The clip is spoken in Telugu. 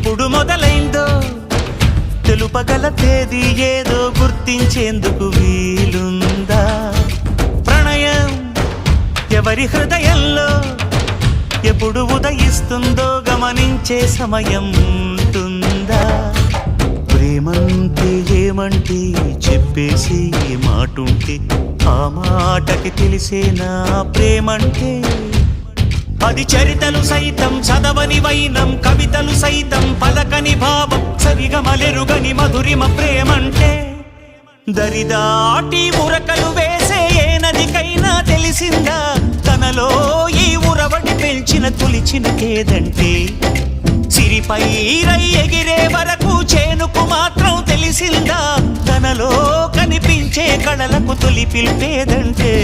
ఎప్పుడు మొదలైందో తెలుపగల తేదీ ఏదో గుర్తించేందుకు వీలుందా? ప్రణయం ఎవరి హృదయంలో ఎప్పుడు ఉదయిస్తుందో గమనించే సమయం ఉంటుందా? ప్రేమంటే ఏమంటే చెప్పేసి మాటుంటే ఆ మాటకి తెలిసేనా ప్రేమంటే? అది చరితలు సైతం చదవని వైనం, కవితలు సైతం పలకని భావం, సరిగమలెరుగని మధురిమ ప్రేమంటే. దరిదాటి ఉరకలు వేసే ఏ నదికైనా తెలిసిందా తనలో ఈ ఉరవడి పెంచిన తొలిచిన కేదంటే? సిరిపై రై ఎగిరే వరకు చేనుకు మాత్రం తెలిసిందా తనలో కనిపించే కళలకు తొలి పిలిపేదంటే?